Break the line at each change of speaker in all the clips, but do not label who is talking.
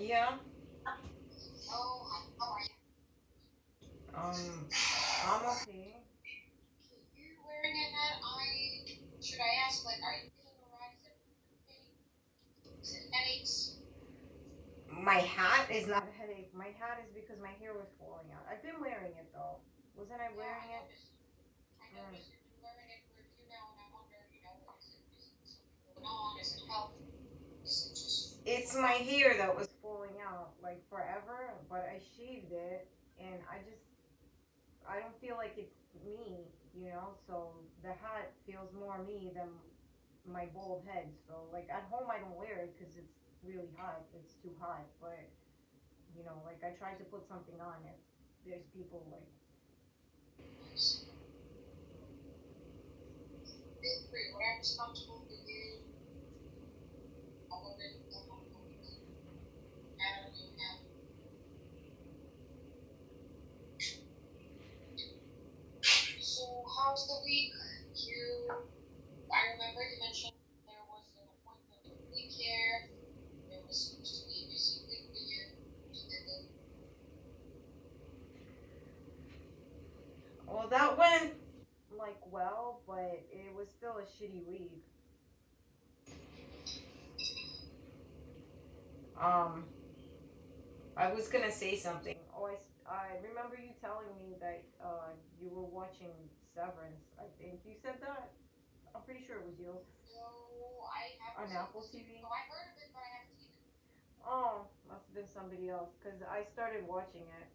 Yeah.
Oh, hi. How are you?
I'm okay.
Okay, you're wearing a hat. Should I ask, like, are you feeling alright? Is everything okay? Is it headaches?
My hat is not a headache. My hat is because my hair was falling out. I've been wearing it though. Wasn't I
Yeah,
wearing it?
I
Mm.
noticed you've been wearing it for a few now, and I wonder, is it something going on? Is it health? Is it just
It's
what's
my
up?
hair that was falling out like forever, but I shaved it and I don't feel like it's me, so the hat feels more me than my bald head. So like at home I don't wear it because it's really hot. It's too hot, but like I tried to put something on if there's people like.
Nice. Feel free. Whatever's comfortable for you. I'll already done my comfortable. I don't even have. So, how's the week? I remember you mentioned there was an appointment with week care. There was supposed to be a busy week for you. Did it?
Well, that went like well, but it was still a shitty week. Um, I was gonna say something. Oh, I remember you telling me that you were watching Severance. I think you said that. I'm pretty sure it was you
No, I haven't
on
seen
Apple
this TV.
TV.
Oh, I heard of it, but I haven't seen it.
Oh, must have been somebody else because I started watching it.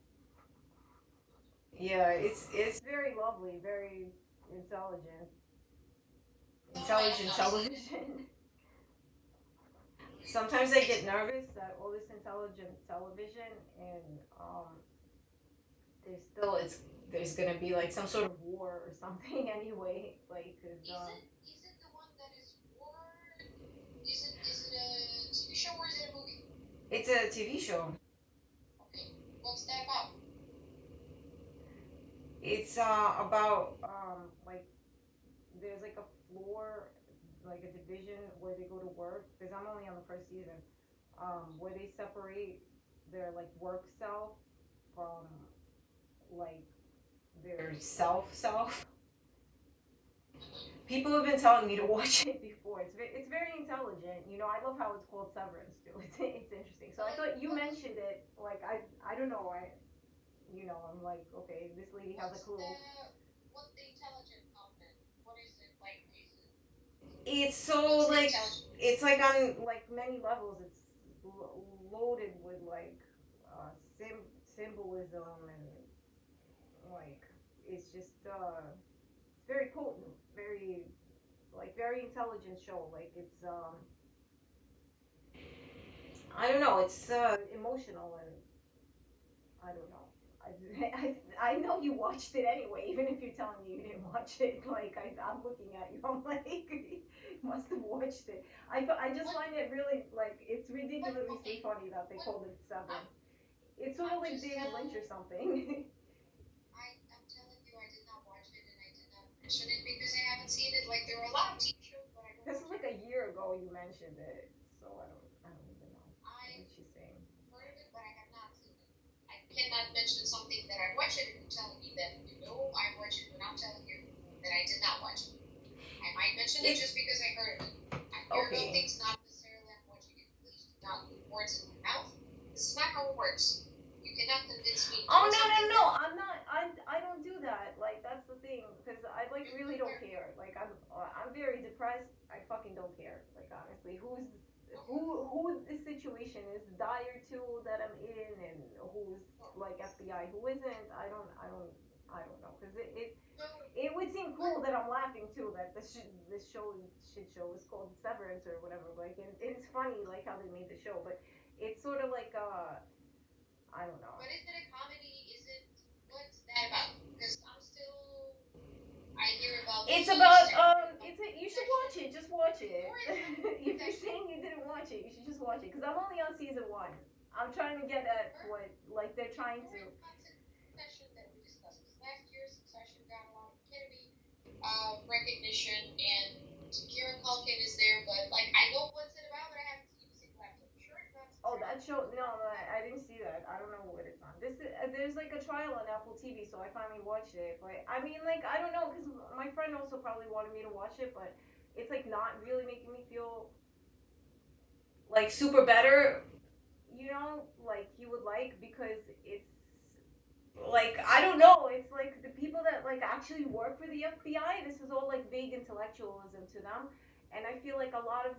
Yeah, it's very lovely, very intelligent,
No, I have
intelligent
not seen it.
television. Sometimes I get nervous at all this intelligent television, and there's gonna be like some sort of war or something anyway. Like, cause
Is it the one that is war? Is it a TV show or is it a movie?
it's a TV show.
Okay, what's that about?
It's about like there's like a floor, like a division where they go to work. Because I'm only on the first season. Where they separate their like work self from like their self. People have been telling me to watch it before. It's very intelligent. I love how it's called Severance too. It's interesting. So I
What
thought you
what
mentioned it. Like I don't know. I'm like, okay, this lady has a
what's
clue.
the intelligent outfit? What is it like?
It's so
What's the
like
intelligent?
it's like on like many levels. It's loaded with like symbolism and like it's just it's very potent, very intelligent show. Like it's I don't know. It's emotional and I don't know. I know you watched it anyway, even if you're telling me you didn't watch it. Like I'm looking at you, I'm like, you must have watched it. I just
What
find it really like it's
what?
ridiculously
Okay,
funny that they
what?
called it
I'm
Severance. It's sort of
I'm
like
just
David Lynch or something.
I'm telling you, I did not watch it and I did not mention it because I haven't seen it. Like there are a lot of TV shows, but I don't
This was
watch
like
it.
a year ago you mentioned it, so I don't even know
I
what she's saying.
heard of it, but I have not seen it. I cannot mention something that I watched it and you're telling me that I watched it, but I'm telling you that I did not watch it. I might mention it
It's
just because I heard of it. I hear about
okay.
things, not necessarily I'm watching it. Please do not put words in my mouth. This is not how it works. You cannot convince me to
Oh
do
no no
something
no!
that
I'm not. I don't do that. Like that's the thing because I like
you
really don't
compare.
care. Like I'm very depressed. I fucking don't care. Like honestly,
Okay,
who the situation is dire to that I'm in and who's
no.
like FBI, who isn't. I don't know because
So
it would seem
what?
cool that I'm laughing too that this shit show is called Severance or whatever. Like and it's funny like how they made the show, but it's sort of like I don't know.
But is it a comedy? Is it what's that about? Because I'm still. I hear about
It's
the
about you should
protection.
watch it. Just watch it.
Or is it
If you're
protection?
saying you didn't watch it, you should just watch it. Cause I'm only on season one. I'm trying to get at
Or
what like they're trying to.
or is content succession that we discussed? Because last year Succession got a lot of Academy recognition, and Kieran Culkin is there, but like I know what's it about, but I haven't seen a single episode. Sure, it's not
Oh,
Succession.
that show. No, no, there's like a trial on Apple TV, so I finally watched it. But I mean, like, I don't know, because my friend also probably wanted me to watch it, but it's like not really making me feel like super better, like you would like, because it's like, I don't know, it's like the people that like actually work for the FBI, this is all like vague intellectualism to them. And I feel like a lot of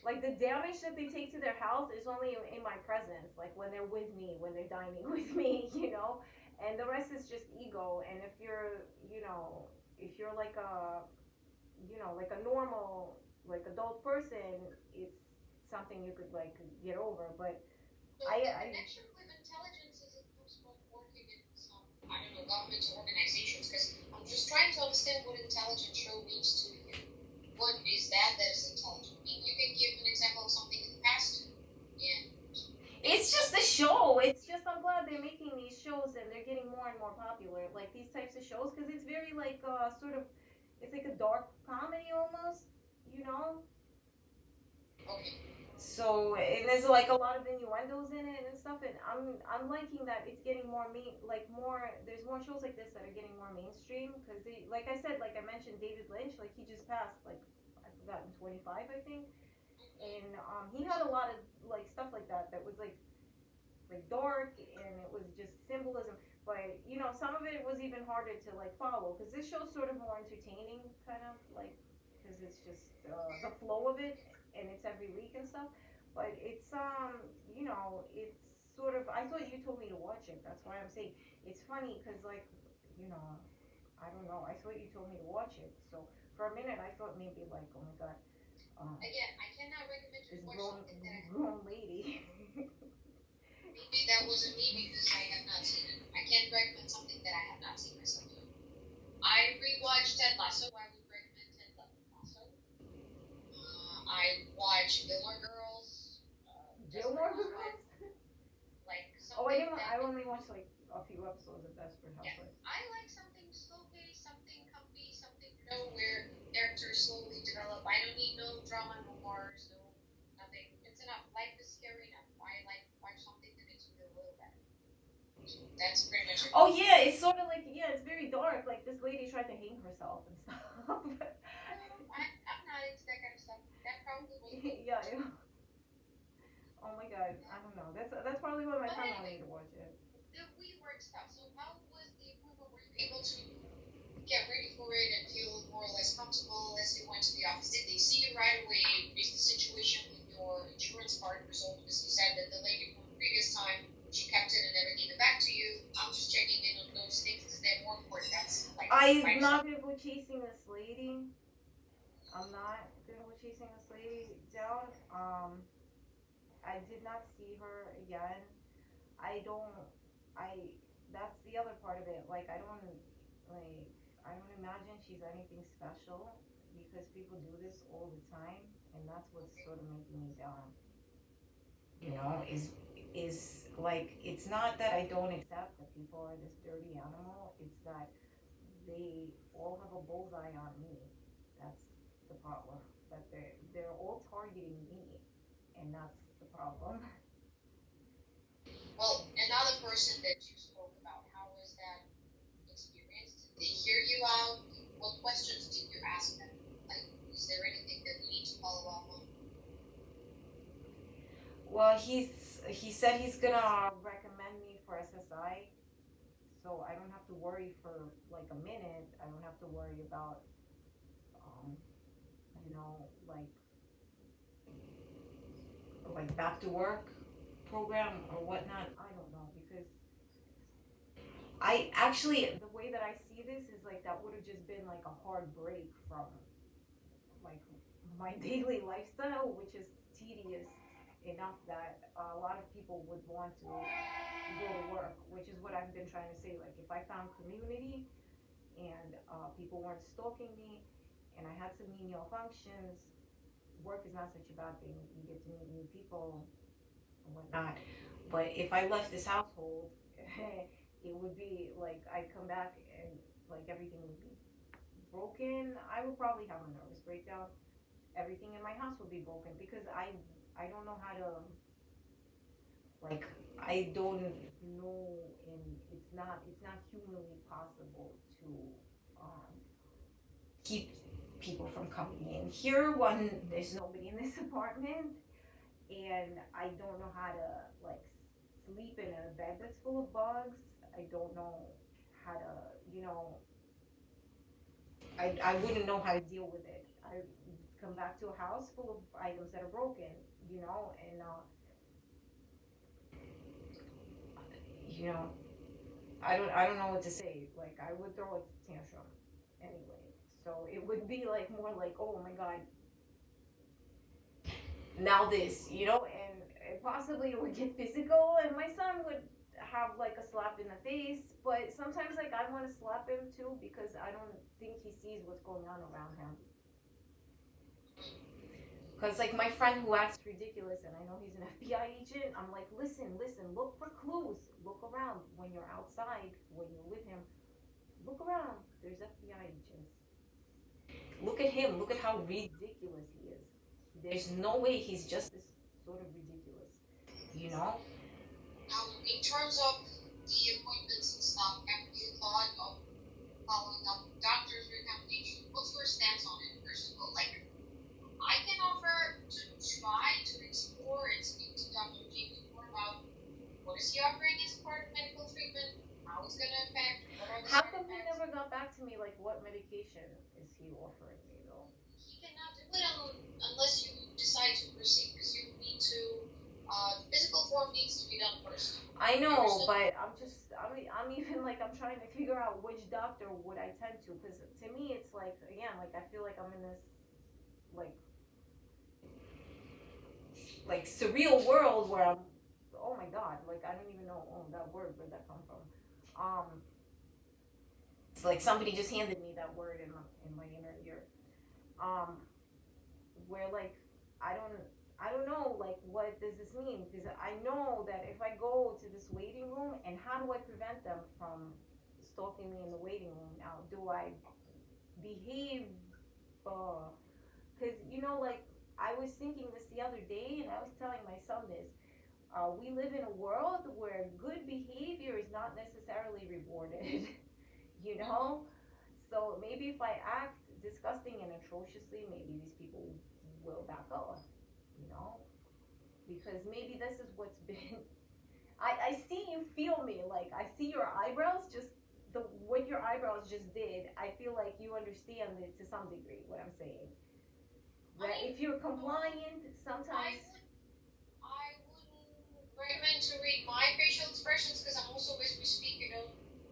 like the damage that they take to their health is only in my presence, like when they're with me, when they're dining with me. And the rest is just ego. And if you're, if you're like a, like a normal, like adult person, it's something you could like get over. But
So
I,
the
I
connection with intelligence is it comes from working in some, I don't know, government organizations, because I'm just trying to understand what intelligent show means to you. What is that is intelligent? I mean, you can give an example of something in the past, and
it's just a show. It's just, I'm glad they're making these shows and they're getting more and more popular. Like these types of shows, because it's very like sort of, it's like a dark comedy almost, you know.
okay.
So, and there's like a lot of innuendos in it and stuff, and I'm liking that it's getting more like more. There's more shows like this that are getting more mainstream, because they, like I said, like I mentioned, David Lynch, like he just passed, like I forgot, in 25, I think. And he had a lot of like stuff like that that was like dark, and it was just symbolism. But some of it was even harder to like follow, because this show's sort of more entertaining, kind of like, because it's just the flow of it, and it's every week and stuff. But it's it's sort of, I thought you told me to watch it, that's why I'm saying it's funny, because like, you know I don't know, I thought you told me to watch it. So for a minute I thought maybe like, oh my god, um
Again, I cannot recommend you
this
to watch
grown
something that
grown lady.
maybe that wasn't me because I have not seen it. I can't recommend something that I have not seen myself doing. I rewatched Ted Lasso. I would recommend Ted Lasso. I watched Gilmore Girls, Desperate
Gilmore
Housewives,
Girls.
like
Oh, I
something
didn't.
that,
I only watched like a few episodes of Desperate
yeah,
Housewives.
I like something slow paced, something comfy, something, where characters slowly develop. I don't need no drama, no wars, no nothing. It's enough. Life is scary enough. I like to watch something that makes me feel a little better. So that's pretty much it.
Oh yeah, it's sort of like, yeah, it's very dark. Like this lady tried to hang herself and stuff.
No, I'm not into that kind of stuff. That probably wasn't me.
Yeah, yeah. Oh my god, I don't know. That's probably why my
But
friend wanted
anyway,
me to watch it.
the WeWork stuff. So how was the approval? Were you able to get ready for it and feel more or less comfortable as you went to the office? Did they see you right away? Is the situation with your insurance card resolved? Because you said that the lady from the previous time, she kept it and never gave it back to you. I'm just checking in on those things because they're more important. That's like
I'm not gonna go chasing this lady. I'm not gonna go chasing this lady down. I did not see her again. I don't. I. That's the other part of it. Like like. I don't imagine she's anything special, because people do this all the time, and that's what's sort of making me down. Is like, it's not that I don't accept that people are this dirty animal. It's that they all have a bullseye on me. That's the problem. That they're all targeting me, and that's the problem.
well, another person that you spoke about. How was that experience? Did they hear you out? What questions did you ask them? Like, is there anything that we need to follow up on?
Well, he said he's gonna recommend me for SSI, so I don't have to worry for like a minute. I don't have to worry about um, like back to work program or whatnot. I don't know, because I actually, the way that I see this is like, that would have just been like a hard break from like my daily lifestyle, which is tedious enough that a lot of people would want to go to work, which is what I've been trying to say. Like, if I found community, and people weren't stalking me, and I had some menial functions, work is not such a bad thing. You get to meet new people and whatnot. But if I left this household, it would be like, I'd come back and like everything would be broken. I would probably have a nervous breakdown. Everything in my house would be broken, because I don't know how to Like, I don't know, and it's not humanly possible to um, keep people from coming in here when there's nobody in this apartment, and I don't know how to like sleep in a bed that's full of bugs. I don't know how to, you know, I wouldn't know how to deal with it. I come back to a house full of items that are broken, you know, and you know, I don't know what to say. Like, I would throw a tantrum anyway. So it would be like more like, oh my god, now this, you know, and possibly it would get physical, and my son would have like a slap in the face. But sometimes like I want to slap him too because I don't think he sees what's going on around him. Because like my friend who acts ridiculous, and I know he's an FBI agent, I'm like, listen, listen, look for clues, look around when you're outside, when you're with him, look around. There's FBI agents. Look at him. Look at how ridiculous he is. There's no way he's just this sort of ridiculous. You know?
In terms of the appointments and stuff, have you thought of following up with doctor's recommendation? What's your stance on it, first of all? Like, I can offer to try to explore and speak to Dr. James more about what is he offering as part of medical treatment, how it's going to affect, what are the
How
side
come he
effects.
never got back to me? Like, what medication is he offering me though?
He cannot do it unless you decide to proceed, because you need to, the physical form needs to be done first.
I know, but I'm even like I'm trying to figure out which doctor would I tend to, because to me it's like again like I feel like I'm in this like surreal world where I'm, oh my god, like I don't even know, oh, that word, where'd that come from? It's like somebody just handed me that word in my inner ear. Um, where like I don't I don't know like what does this mean, because I know that if I go to this waiting room, and how do I prevent them from stalking me in the waiting room? Now, do I behave? Because you know, like I was thinking this the other day, and I was telling my son this. We live in a world where good behavior is not necessarily rewarded. You know, so maybe if I act disgusting and atrociously, maybe these people will back off, you know? Because maybe this is what's been. I see you feel me. Like, I see your eyebrows just. What your eyebrows just did, I feel like you understand it to some degree, what I'm saying. That if you're compliant, sometimes.
I wouldn't recommend to read my facial expressions because I'm also as we speak,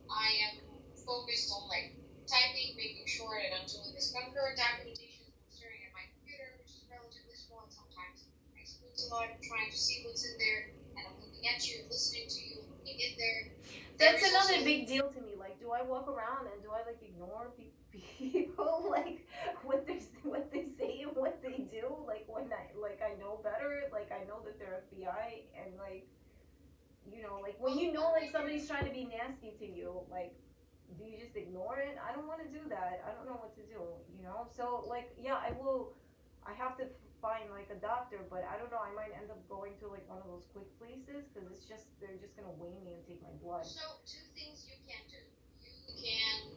I am focused on like typing, making sure that I'm doing this concurrent documentation. I'm staring at my computer, which is relatively small, and sometimes I squint a lot, trying to see what's in there, and I'm looking at you, listening to you, looking in there.
That's another big deal to me. Like, do I walk around and do I like ignore people like what they say and what they do? Like when I know better. Like I know that they're FBI, and like like when you know like somebody's trying to be nasty to you, like do you just ignore it? I don't want to do that. I don't know what to do. So like yeah, I will. I have to find like a doctor, but I don't know. I might end up going to like one of those quick places because it's just they're just gonna weigh me and take my blood.
So, two things you can do. You can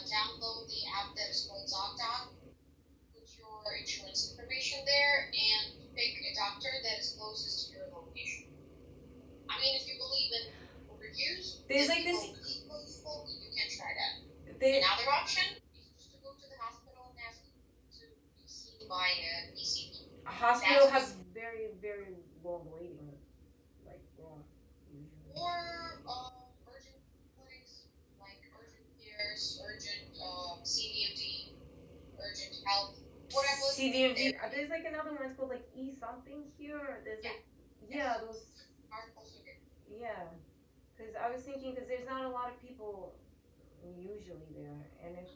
download the app that is called ZocDoc, put your insurance information there, and pick a doctor that is closest to your location. I mean, if you believe in reviews,
there's like this.
You can try that. Another option is just to go to the hospital and ask to be seen by an ECP.
A hospital has very, very long waiting, like long usually.
Or urgent clinics, like urgent cares, urgent CVMD, urgent health, whatever.
CVMD. There's like another one. It's called like E something here. There's like those. Yeah, because I was thinking because there's not a lot of people usually there, and if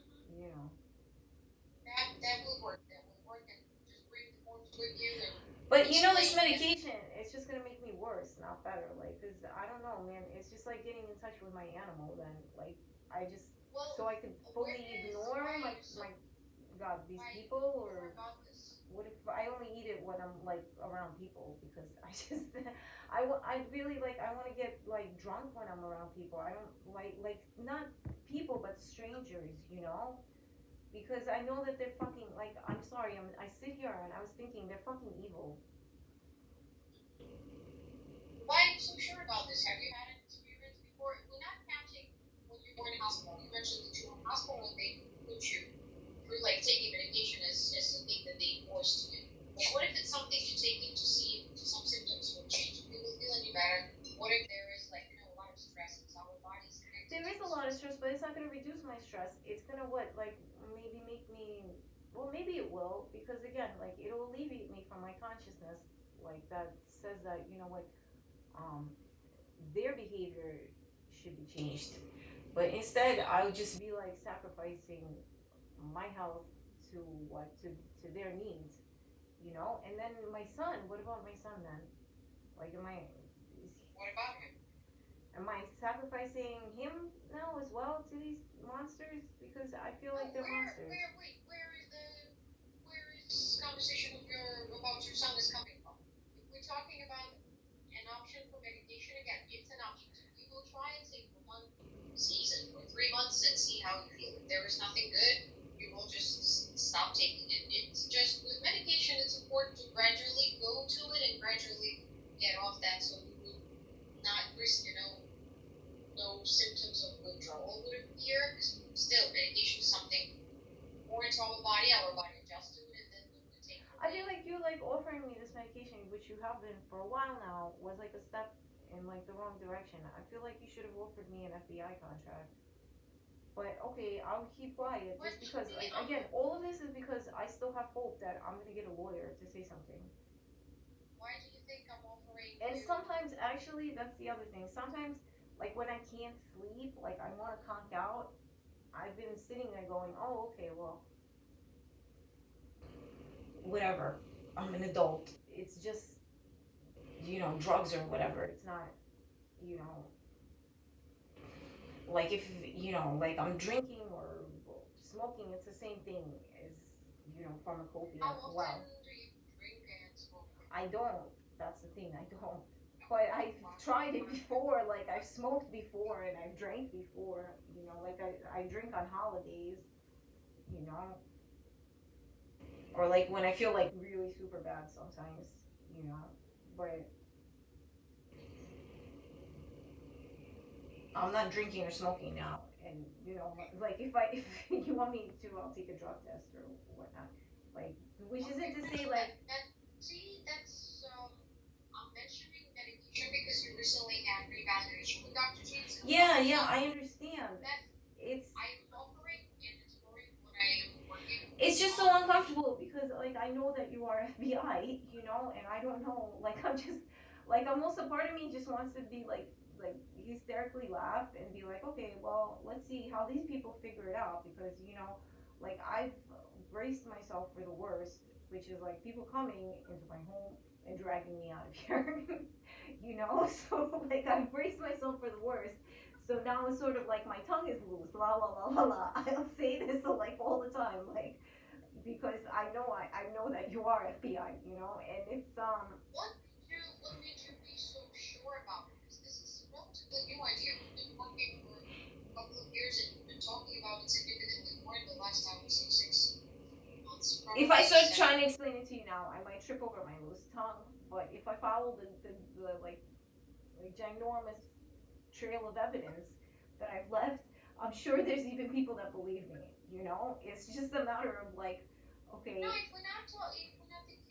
that will work. That will work, and just bring the forms with you.
But this medication, it's just gonna make me worse, not better. Like, cause I don't know, man. It's just like getting in touch with my animal. Then, like, I just so I could fully ignore my God, these people or. What if I only eat it when I'm like around people? Because I just, I really like, I want to get like drunk when I'm around people. I don't like not people, but strangers, you know? Because I know that they're fucking, like, I'm sorry, I sit here and I was thinking they're fucking evil.
Why are you so sure about this? Have you had an experience before? We're not counting when you were in hospital. You mentioned that you were in hospital and they put you through like taking medication as the thing that they forced you. But what if it's something you're taking to see if some symptoms will change? If you will feel any better. What if there is like, a lot of stress because our body is connected
There
to
is a
this.
lot of stress, but it's not gonna reduce my stress. It's gonna what, like, maybe make me, well, maybe it will, because again, like, it'll alleviate me from my consciousness, like, that says that, you know what, um, their behavior should be changed. But instead, I would just be like sacrificing my health to what, to their needs, you know. And then my son. What about my son then? Like,
What about him?
am I sacrificing him now as well to these monsters? Because I feel
No,
like they're monsters.
where is this conversation of about your son is coming from? If we're talking about an option for medication, again, it's an option. So we will try and take for one season or 3 months and see how you feel. If there is nothing good, you will just stop taking it. It's just with medication, it's important to gradually go to it and gradually get off that, so you will not risk, no symptoms of withdrawal would appear. Because still, medication is something more into our body adjusts to it, and then we would take it
I feel
away.
like you like offering me this medication, which you have been for a while now, was like a step in like the wrong direction. I feel like you should have offered me an FBI contract. But okay, I'll keep quiet
What
just
should
because,
be
like, again, all of this is because I still have hope that I'm gonna get a lawyer to say something.
Why do you think I'm offering
And
you?
sometimes, actually, that's the other thing. Sometimes, like when I can't sleep, like I want to conk out. I've been sitting there going, "Oh, okay, well, whatever. I'm an adult. It's just, drugs or whatever. It's not, you know, like if, like I'm drinking or smoking. It's the same thing as, pharmacopoeia.
How often
Wow,
do you drink and smoke?
I don't. That's the thing. I don't. But I've tried it before. Like I've smoked before and I've drank before. Like I drink on holidays. You know, or like when I feel like really super bad sometimes. You know, but I'm not drinking or smoking now. And like if you want me to, I'll take a drug test or whatnot. Like, which isn't
Okay,
to say
no,
like,
that's I'm mentioning medication because you recently had reevaluation with Dr. James, and
yeah, yeah, I understand.
that
It's
I am offering and exploring what I am working
it's just so
on.
uncomfortable because like I know that you are FBI, and I don't know. Like I'm just like almost a part of me just wants to be like hysterically laugh and be like, okay, well, let's see how these people figure it out because like I've braced myself for the worst, which is like people coming into my home and dragging me out of here. So like I've braced myself for the worst. So now it's sort of like my tongue is loose, la la la la la. I'll say this like all the time, like because I know that you are FBI, and it's
What made you be so sure about it? Because this is a relatively new idea. We've been working for a couple of years and we've been talking about it significantly more in the last, I would say, 6 months,
if I
probably
start
seven.
trying to explain it to you now, I might trip over my loose tongue. But if I follow the like ginormous trail of evidence that I've left, I'm sure there's even people that believe me. It's just a matter of like,
No,
okay,
if we're not thinking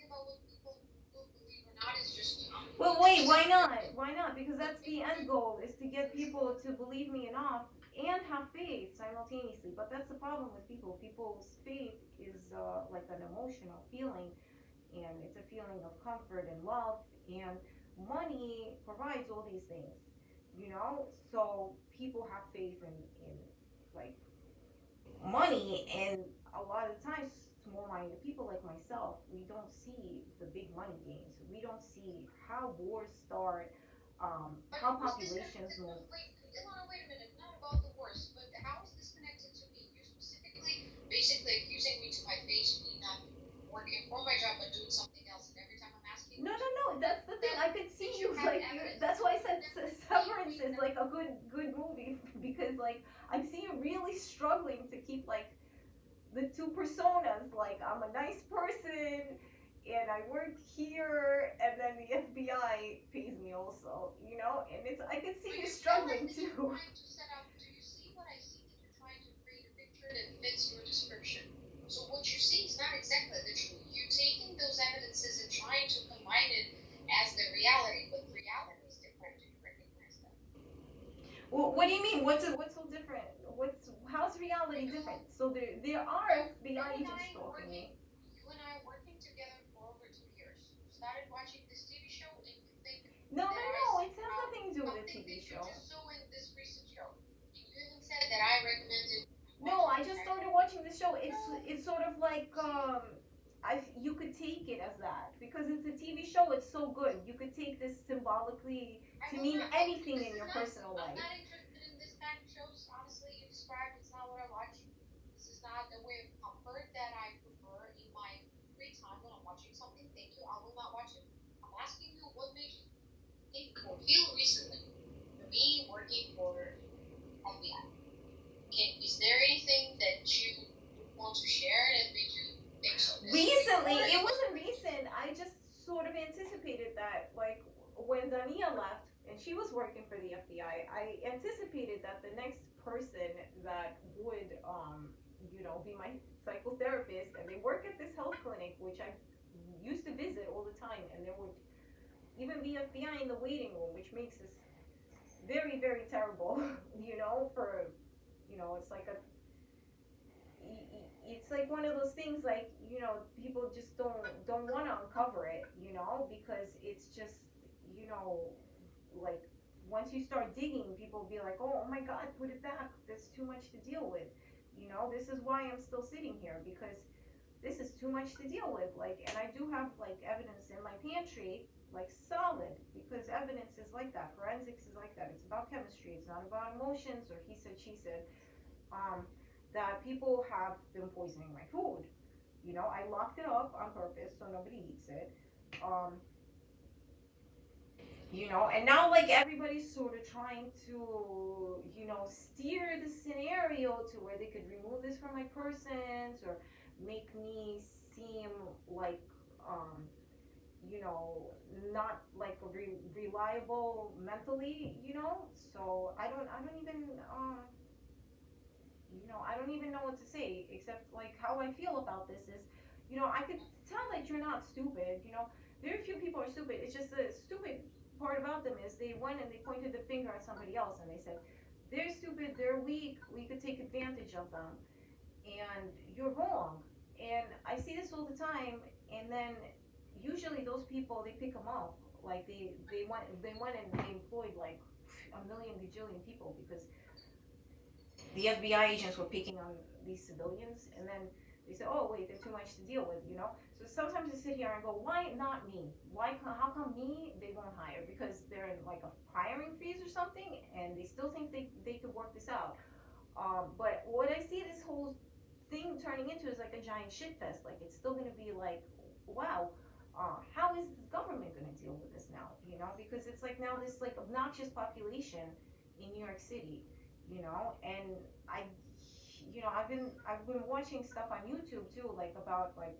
about what people will believe or not, it's just
well,
it's
wait,
just
why
that
not? Why not? Because
what
that's the
people
end goal is to get
for
people
sure.
to believe me enough and have faith simultaneously. But that's the problem with people. People's faith is like an emotional feeling, and it's a feeling of comfort and love, and money provides all these things. So people have faith in like money, and a lot of the times small-minded people like myself, we don't see the big money gains. We don't see how wars start,
But
how
who's this
populations
connected?
move.
Wait, Ilana, wait a minute. Not about the worst, but how is this connected to me? You're specifically, basically accusing me to my face, me not. working for my job but doing something else, and every time I'm asking
No,
you
no,
to
no.
prove
That's the thing.
that
I could see
they
you
should have
like.
evidence,
That's why I said
then please
Severance
bring
is
them.
like a good movie because like I see you really struggling to keep like the two personas. Like I'm a nice person and I work here, and then the FBI pays me also. You know, and it's I can see
But
you
you feel like
struggling
that you're
too.
trying to set up. Do you see what I see? That you're trying to create a picture that fits your description. So what you see is not exactly the truth. You're taking those evidences and trying to combine it as the reality, but reality is different. Do you recognize that?
Well, what do you mean? What's so different? How's reality
Because
different? So there are
you
FBI
and
agents
I
stalking
working,
me.
you and I working together for over 2 years. You started watching this TV show, and you think
No, no,
that I
no. It has
somehow
nothing to do with a
something
TV
that you
show.
just saw in this recent show. You even said that I recommended
No,
watching
I
this
just
actual.
started watching the show.
No,
It's sort of like
see,
I you could take it as that because it's a TV show. It's so good. You could take this symbolically
I
to
will
mean
not.
anything
This
in
is
your
not.
personal
I'm
life.
not interested in this kind of shows. Honestly, you described. It's not what I watch. This is not a way of comfort that I prefer in my free time when I'm watching something. Thank you. I will not watch it. I'm asking you what made you think or feel recently for me working for FBI. Is there anything that you want to share that made you think so?
Recently, it wasn't recent. I just sort of anticipated that, like when Dania left and she was working for the FBI, I anticipated that the next person that would, be my psychotherapist, and they work at this health clinic, which I used to visit all the time, and there would even be FBI in the waiting room, which makes this very, very terrible, for, it's like it's like one of those things like people just don't want to uncover it because it's just you know like once you start digging people will be like oh my god put it back that's too much to deal with this is why I'm still sitting here because this is too much to deal with like and I do have like evidence in my pantry like solid because evidence is like that forensics is like that it's about chemistry it's not about emotions or he said she said um, that people have been poisoning my food. I locked it up on purpose so nobody eats it. Um, and now like everybody's sort of trying to, steer the scenario to where they could remove this from my persons or make me seem like, um, you know, not like reliable mentally. So I don't even know what to say except like how I feel about this is, I could tell that you're not stupid. Very few people are stupid. It's just the stupid part about them is they went and they pointed the finger at somebody else and they said, they're stupid, they're weak, we could take advantage of them. And you're wrong. And I see this all the time. And then usually those people, they pick them up. Like they went and they employed like a million gajillion people because the FBI agents were picking on these civilians, and then they said, "Oh, wait, they're too much to deal with." So sometimes I sit here and go, "Why not me? How come me? They won't hire because they're in like a hiring freeze or something, and they still think they could work this out." But what I see this whole thing turning into is like a giant shit fest. Like it's still gonna be like, wow. How is the government going to deal with this now? Because it's like now this like obnoxious population in New York City, and I I've been watching stuff on YouTube too, like about like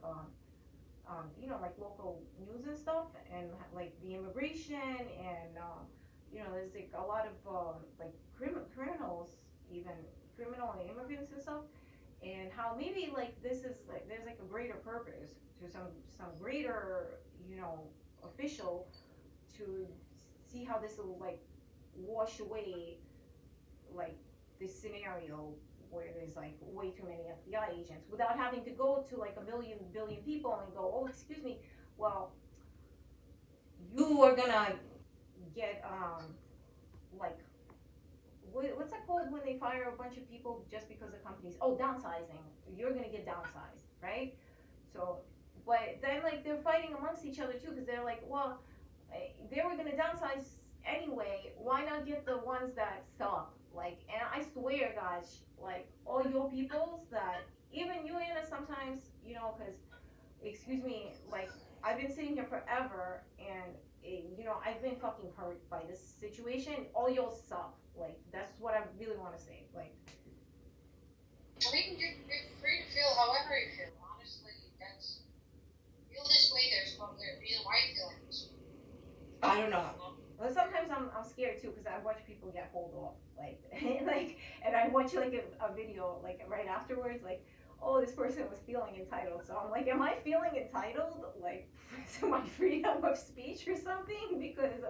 like local news and stuff, and like the immigration, and there's like a lot of like criminals, even criminal and immigrants and stuff, and how maybe like this is like there's like a greater purpose to some greater official to see how this will like wash away like this scenario where there's like way too many FBI agents without having to go to like a million billion people and go, oh, excuse me, well, you are gonna get like what's that called when they fire a bunch of people just because of companies? Oh, downsizing. You're gonna get downsized, right? So, but then like they're fighting amongst each other too because they're like, well, they were gonna downsize anyway. Why not get the ones that suck? Like, and I swear, guys, like all your peoples that even you Anna sometimes, because excuse me, like I've been sitting here forever, and I've been fucking hurt by this situation. All y'all suck. Like that's what I really want to say. Like
I mean, you're free to feel however you feel. Honestly, that's feel this way. There's probably a reason why you feel like this way.
I don't know. But sometimes I'm scared too because I watch people get pulled off, like like, and I watch like a video like right afterwards, like, oh, this person was feeling entitled. So I'm like, am I feeling entitled, like, to my freedom of speech or something? Because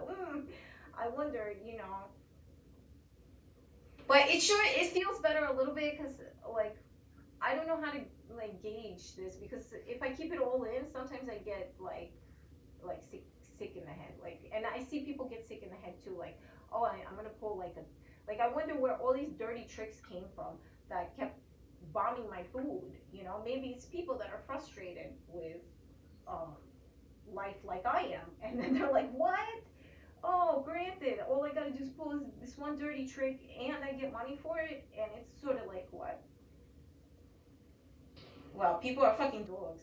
I wonder, But it feels better a little bit because like I don't know how to like gauge this because if I keep it all in, sometimes I get like sick in the head. Like, and I see people get sick in the head too. Like, oh, I'm gonna pull like I wonder where all these dirty tricks came from that kept bombing my food. Maybe it's people that are frustrated with um, life like I am, and then they're like, what? Oh, granted, all I gotta do is pull this one dirty trick, and I get money for it, and it's sort of like what? Well, people are fucking dogs.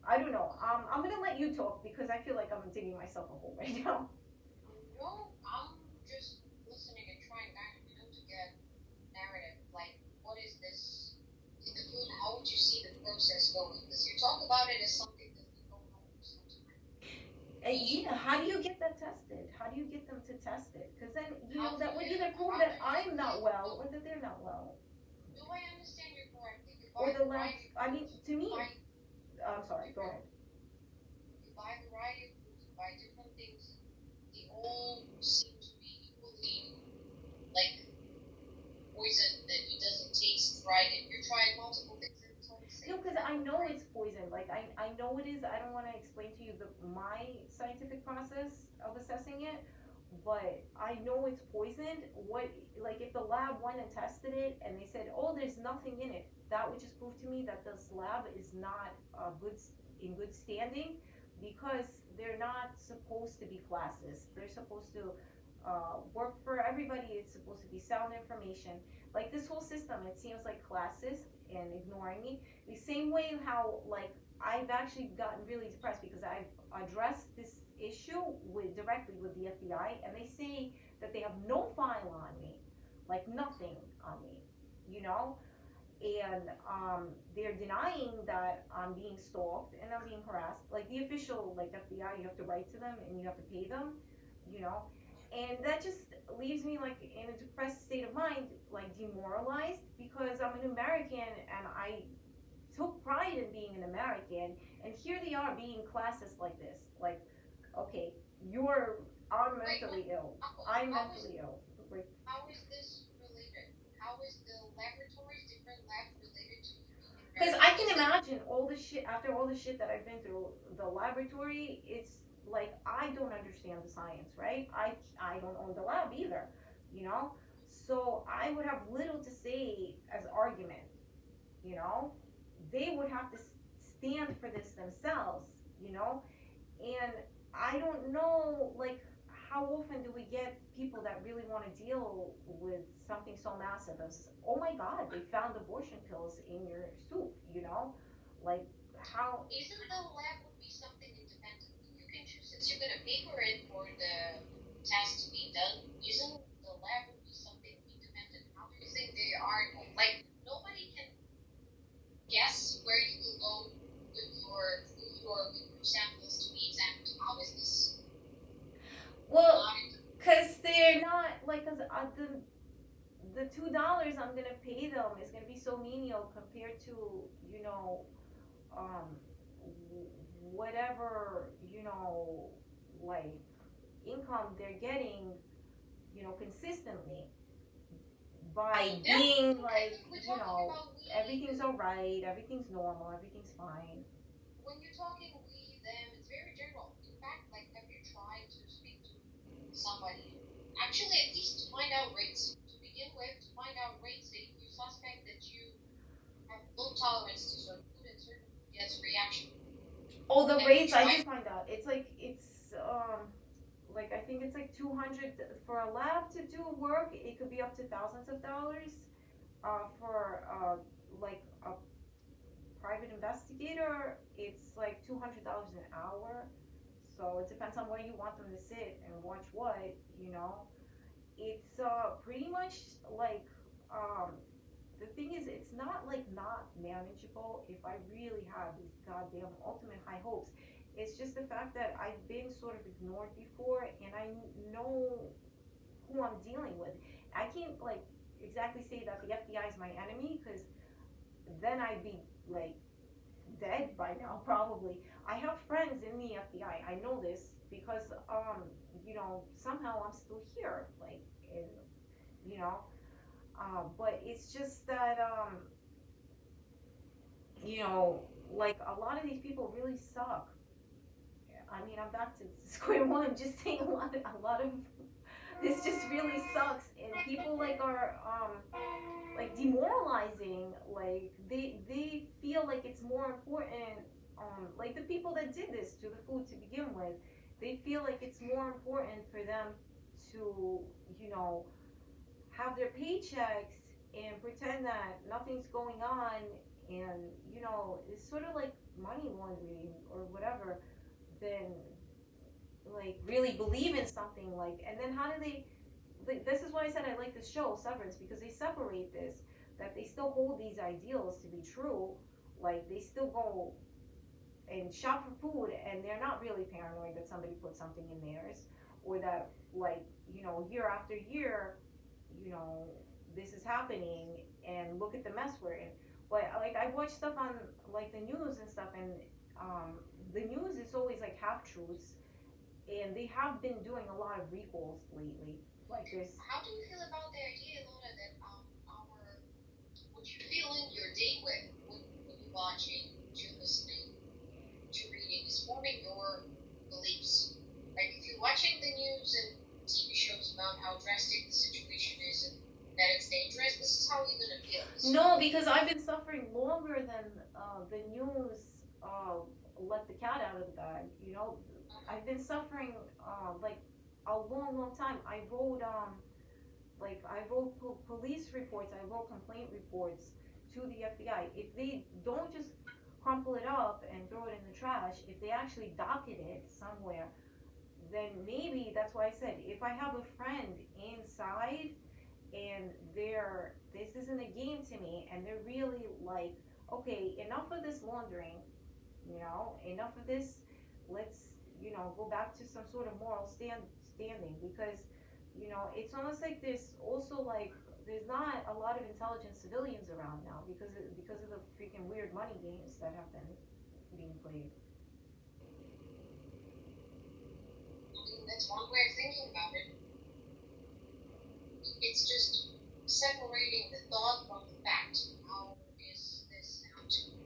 I don't know. I'm gonna let you talk because I feel like I'm digging myself a hole right now.
No, I'm just listening and trying to get narrative. Like, what is this? The food, how would you see the process going? Because you talk about it as something that we don't know sometimes.
Yeah, how do you get that tested? How do you get them to test it? Because then,
How do
that would
you,
either prove
how do
that
you,
I'm not well
no,
or that they're not well.
do I understand you correctly? You
Or
buy
the
the
labs,
variety
I mean,
foods,
to
you
me,
buy
I'm sorry, go
different,
ahead.
you buy a variety of foods, you buy different things. They all seem to be equally like poison that it doesn't taste right, and you're trying multiple things and it's all the
No,
same.
because
It's
I
not
know
right.
it's poison. Like, I know it is. I don't want to explain to you my scientific process of assessing it, but I know it's poisoned. Like, if the lab went and tested it and they said, oh, there's nothing in it, that would just prove to me that this lab is not in good standing because they're not supposed to be classist. They're supposed to work for everybody. It's supposed to be sound information. Like, this whole system, it seems like classist and ignoring me. The same way how, like, I've actually gotten really depressed because I've addressed this issue directly with the FBI, and they say that they have no file on me, like nothing on me, you know, and they're denying that I'm being stalked and I'm being harassed. Like the official, like FBI, you have to write to them and you have to pay them, you know, and that just leaves me like in a depressed state of mind, like demoralized because I'm an American and I took pride in being an American, and here they are being classist like this. Like, okay, you're I'm
Wait,
mentally ill.
how,
I'm
how is
mentally ill. Like,
how is this related? How is the laboratories, different labs related to you being an
because
American?
I
Is
can
it
imagine all the shit after all the shit that I've been through. The laboratory, it's like I don't understand the science, right? I don't own the lab either, you know. So I would have little to say as argument, you know. They would have to stand for this themselves, you know. And I don't know, like, how often do we get people that really want to deal with something so massive as, oh my God, they found abortion pills in your soup, you know? Like, how,
isn't the lab would be something independent? You can choose since you're gonna pay for it for the test to be done. Isn't the lab would be something independent? How do you think they are like nobody can guess where you will go with your food or with your samples to be examined? How is this
well,
not
because they're not, like, cause the $2 I'm gonna pay them is gonna be so menial compared to, um, whatever, like, income they're getting, consistently by
yeah,
being
okay,
like,
we're talking about
everything's
we.
all right, everything's normal, everything's fine.
When you're talking we, them, it's very general. In fact, like, have you tried to speak to somebody? Actually, at least to find out rates. To begin with, to find out rates that if you suspect that you have low tolerance to certain food and certain food gets reaction.
Oh, the
Have you
rates, I
tried?
just find out. Like, I think it's like 200 for a lab to do work. It could be up to thousands of dollars. For like a private investigator, it's like $200 an hour. So it depends on where you want them to sit and watch what, you know. It's pretty much like um the thing is, it's not like not manageable if I really have these goddamn ultimate high hopes. It's just the fact that I've been sort of ignored before, and I know who I'm dealing with. I can't like exactly say that the FBI is my enemy, because then I'd be like dead by now probably. I have friends in the FBI. I know this because somehow I'm still here, like, and you know, but it's just that you know, like a lot of these people really suck. I mean, I'm back to square one. I'm just saying a lot of this just really sucks, and people like are like demoralizing. Like they feel like it's more important. Like the people that did this to the food to begin with, they feel like it's more important for them to, you know, have their paychecks and pretend that nothing's going on, and it's sort of like money laundering or whatever, than like really believe in something. Like, and then how do they, like, this is why I said I like this show Severance, because they separate this, that they still hold these ideals to be true. Like they still go and shop for food, and they're not really paranoid that somebody put something in theirs, or that, like, year after year, you know this is happening, and look at the mess we're in. But like I watch stuff on like the news and stuff, and the news is always like half truths, and they have been doing a lot of recalls lately, like this.
How do you feel about the idea, Luna, that our what you're feeling your day with, what you're watching, what you're listening, what you're reading, is forming your beliefs? Like if you're watching the news and TV shows about how drastic the situation is and that it's dangerous, this is how you're gonna feel.
No, because I've been suffering longer than the news let the cat out of the bag. I've been suffering like a long, long time. I wrote police reports. I wrote complaint reports to the FBI. If they don't just crumple it up and throw it in the trash, if they actually docket it somewhere, then maybe that's why I said, if I have a friend inside and this isn't a game to me, and they're really like, okay, enough of this laundering, enough of this, let's, go back to some sort of moral standing, because it's almost like there's also like there's not a lot of intelligent civilians around now, because of the freaking weird money games that have been being played.
I mean, that's one way of thinking about it. It's just separating the thought from the fact. How is this now too?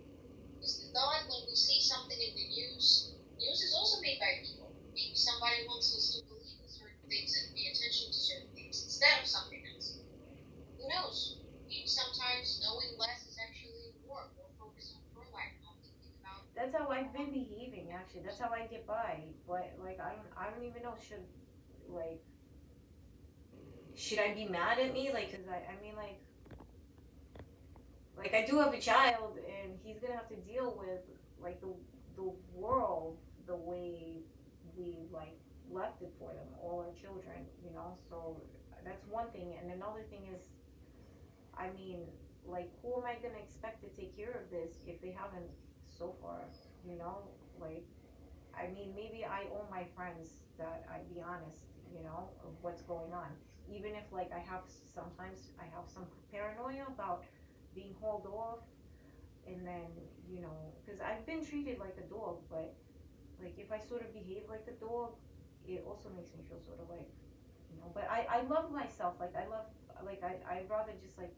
Because the thought, when we see something in the news is also made by people. Maybe somebody wants us to believe in certain things and pay attention to certain things instead of something else. Who knows? Maybe sometimes knowing less is actually more focused on your life, not thinking about.
That's how I've been behaving, actually. That's how I get by. But like I don't even know, like should I be mad at me? Like, cause I mean, like I do have a child, and he's gonna have to deal with like the world the way we like left it for them, all our children. So that's one thing, and another thing is, I mean, like, who am I gonna expect to take care of this if they haven't so far? You know, like, I mean, maybe I owe my friends that I be honest, of what's going on. Even if, like, sometimes I have some paranoia about being hauled off, and then, because I've been treated like a dog, but, like, if I sort of behave like a dog, it also makes me feel sort of like, but I love myself. Like, I'd rather just, like,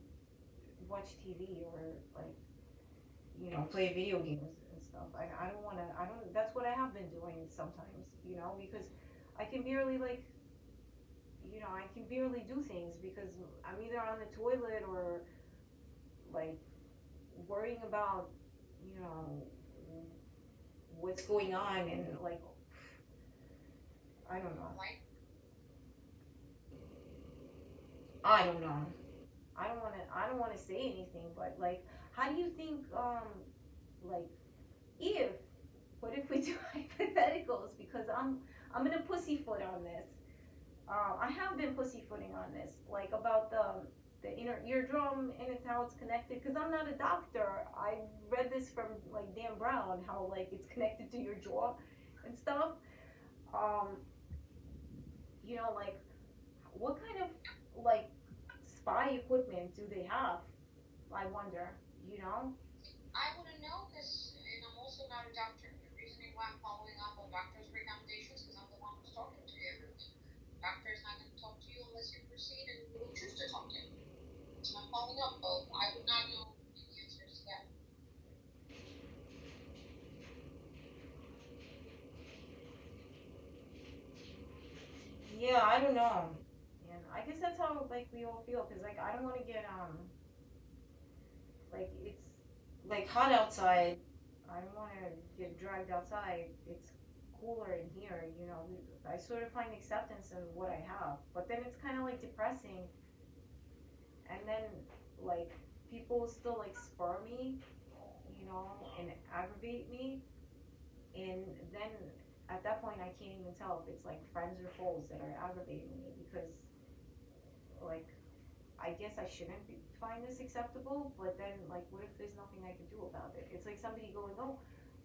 watch TV, or, like, play video games and stuff. I don't want to, that's what I have been doing sometimes, because I can barely, like, I can barely do things because I'm either on the toilet, or, like, worrying about, you know, what's going on, and, like, I don't know.
Like,
I don't know. I don't want to say anything, but, like, how do you think, like, if what if we do hypotheticals, because I'm gonna pussyfoot on this. I have been pussyfooting on this, like about the inner eardrum and it's how it's connected. Because I'm not a doctor. I read this from like Dan Brown, how like it's connected to your jaw and stuff. Um, like what kind of like spy equipment do they have? I wonder. You know?
I wouldn't know because, and I'm also not a doctor. The reasoning why I'm following up on doctor's recommendations because I'm the one who's talking to you. Doctor is not going to talk to you unless you proceed and you choose to talk to him. So I'm following up, but I would not know the answers to that.
Yeah, I don't know. And I guess that's how like we all feel. Because like I don't want to get like it's like hot outside. I don't want to get dragged outside. It's cooler in here, I sort of find acceptance in what I have, but then it's kind of like depressing. And then like people still like spur me, and aggravate me. And then at that point, I can't even tell if it's like friends or foes that are aggravating me because like I guess I shouldn't find this acceptable, but then like, what if there's nothing I can do about it? It's like somebody going, "Oh,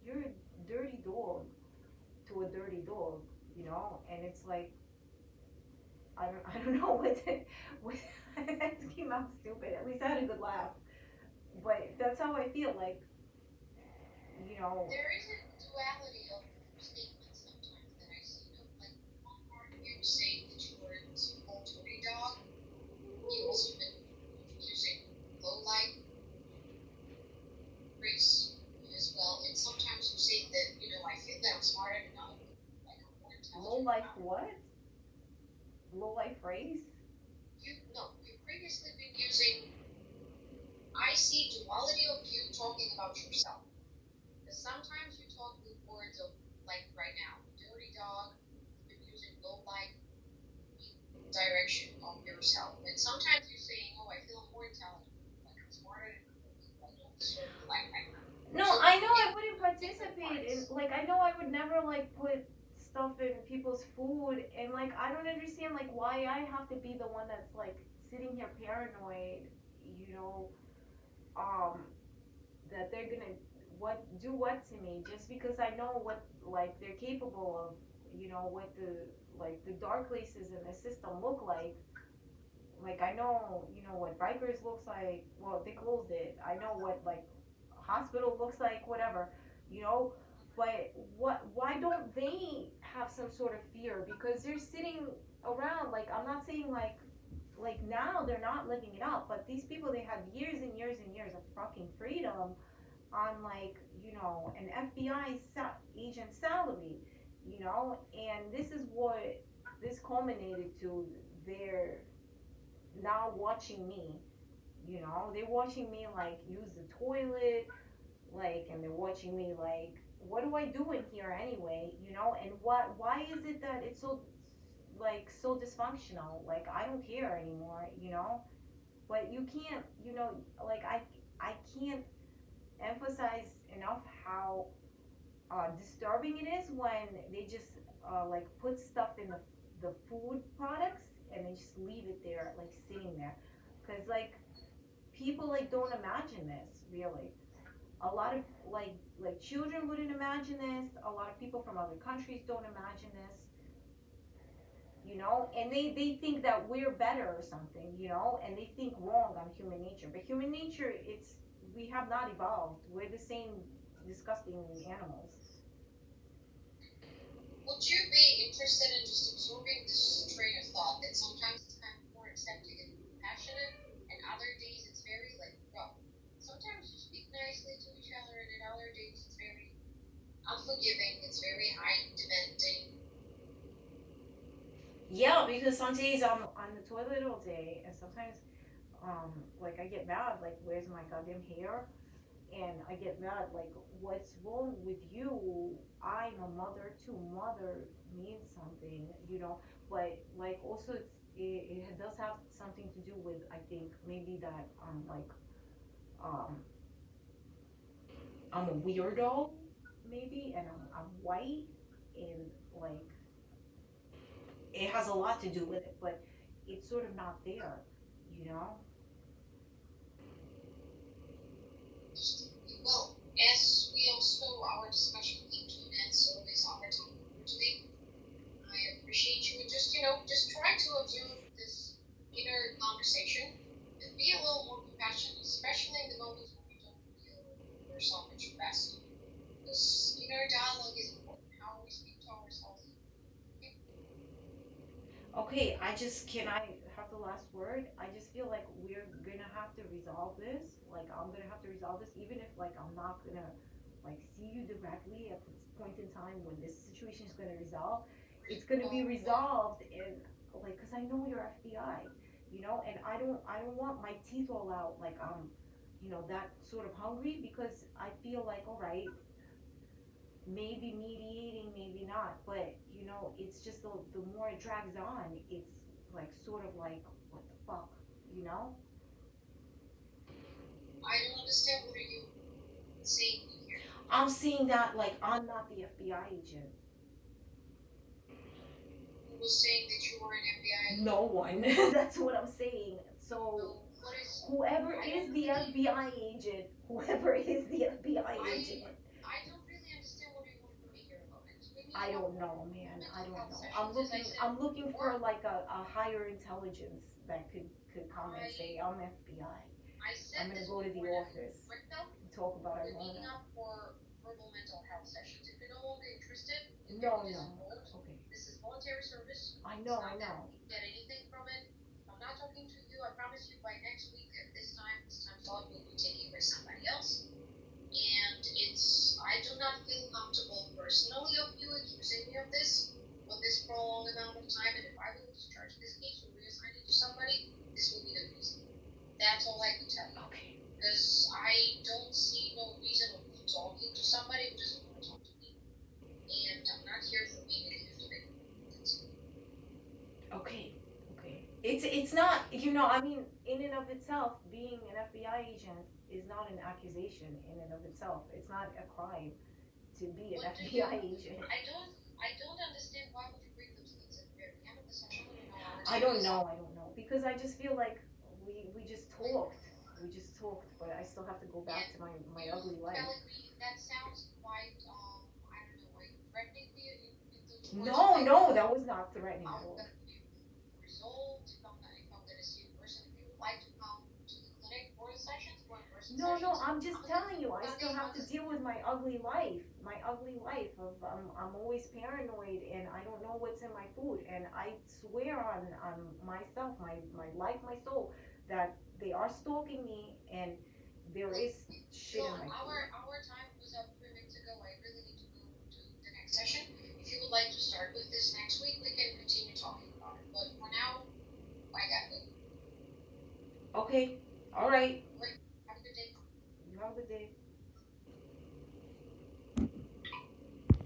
you're a dirty dog," to a dirty dog, and it's like I don't know what that came out stupid. At least I had a good laugh, but that's how I feel. Like, you know,
There is a duality of statements sometimes that I see. Like one part of you saying that you were a small dirty dog, you also been using low light race as well. And sometimes you say that, I feel that I'm smarter than other people, like I'm more
low
intelligent than
life
other
what? Low life race?
you. No, you've previously been using. I see duality of you talking about yourself. Because sometimes you talk with words of, like right now, dirty dog, you're using low light direction of yourself. And sometimes you're saying, oh, I feel more intelligent, like I'm smarter than other people, I don't deserve the limelight.
No,
So
I know I
in
wouldn't
different
participate in.
parts.
Like, I know I would never like put stuff in people's food, and like I don't understand like why I have to be the one that's like sitting here paranoid, you know, um, that they're gonna what to me just because I know what like they're capable of, what the dark places in the system look like. Like I know, what Rikers looks like. Well, they closed it. I know what like hospital looks like, whatever, you know. But why don't they have some sort of fear? Because they're sitting around. Like I'm not saying like now they're not living it up, but these people they had years and years and years of fucking freedom on like an FBI agent salary, and this is what this culminated to. They're now watching me, they're watching me like use the toilet, like, and they're watching me like, what do I do in here anyway, and why is it that it's so like so dysfunctional? Like I don't care anymore, but you can't, like I can't emphasize enough how disturbing it is when they just like put stuff in the food products and they just leave it there like sitting there, because like people like don't imagine this really. A lot of like children wouldn't imagine this. A lot of people from other countries don't imagine this, and they think that we're better or something, and they think wrong on human nature. But human nature, it's we have not evolved. We're the same disgusting animals.
Would you be interested in just absorbing this train of thought that sometimes it's kind of more accepting and compassionate, and other days it's very like rough? Sometimes you speak nicely to each other, and in other days it's very unforgiving, it's very high demanding.
Yeah, because some days I'm on the toilet all day, and sometimes like I get mad, like where's my goddamn hair? And I get mad, like what's wrong with you? I'm a mother too. Mother means something, But like also it does have something to do with, I think, maybe that um I'm a weirdo, maybe, and I'm white, and like it has a lot to do with it, but it's sort of not there, you know.
Well, as we also, our discussion came to an end, so it is our time for today. I appreciate you. Just, just try to observe this inner conversation and be a little more compassionate, especially in the moments when you don't feel yourself at your best. This inner dialogue is important. How we speak to ourselves. Okay?
Okay, can I have the last word? I just feel like we're gonna have to resolve this. Like I'm gonna have to resolve this, even if like I'm not gonna like see you directly at this point in time when this situation is gonna resolve. It's gonna be
Well,
resolved in like, cause I know you're FBI, and I don't want my teeth all out like I'm, that sort of hungry because I feel like all right, maybe mediating, maybe not, but it's just the more it drags on, it's like sort of like what the fuck, you know?
I don't understand what are you saying here.
I'm seeing that like I'm not the FBI agent.
Who was saying that you were an FBI?
No one. That's what I'm saying. So
So what is?
whoever
I
is
don't
the
really.
FBI agent, whoever is the FBI agent,
I don't really understand what you want from me here at the moment. We need
I
to have
don't
more
know, man. I
mental
don't
health
know.
sessions, as I said,
I'm looking for
or
like a higher intelligence that could come and say,
I
I'm FBI.
I
I'm
said
gonna
this
go to the
before now.
office
Right now,
and talk about
we're meeting
Irona.
up for verbal mental health sessions. If you're no longer interested in
No,
getting this
no.
involved,
Okay.
this is voluntary service.
I
It's
know, I
not that
know.
you get anything from it. If I'm not talking to you, I promise you by next week at this time slot will be taken by somebody else. And I do not feel comfortable personally of you accusing me of this for this prolonged amount of time. And if I will discharge this case or reassign it to somebody, this will be the reason. That's all I can tell you.
Okay.
Because I don't see no reason of you talking to somebody who doesn't want to talk to me. And I'm not here for being a hypocrite.
Okay. Okay. It's not, I mean, in and of itself, being an FBI agent is not an accusation in and of itself. It's not a crime to be an
What do you?
FBI agent.
I don't understand why would you bring those things at the very end of the session when you know our
I
time
don't
is.
know. I don't know because I just feel like we just talked. We just talked, but I still have to go back
And
to my
you
ugly life.
telling me that sounds quite I don't know, like threatening me in those words.
No,
Like
no, that was not threatening
how
at all.
that could be resolved if I'm gonna see a person, if you would like to come to the clinic for the sessions, for in-person
No, no,
sessions,
I'm just
I'm gonna
telling you, I still
Sundays,
have to deal with my ugly life. My ugly life of I'm always paranoid and I don't know what's in my food and I swear on myself, my life, my soul that they are stalking me and there
well,
is shit in my food.
our time was up 3 weeks ago. I really need to go to the next session. If you would like to start with this next week, we can continue talking about it. But for now, I got to go.
Okay. All right.
Have a good day.
You have a good day.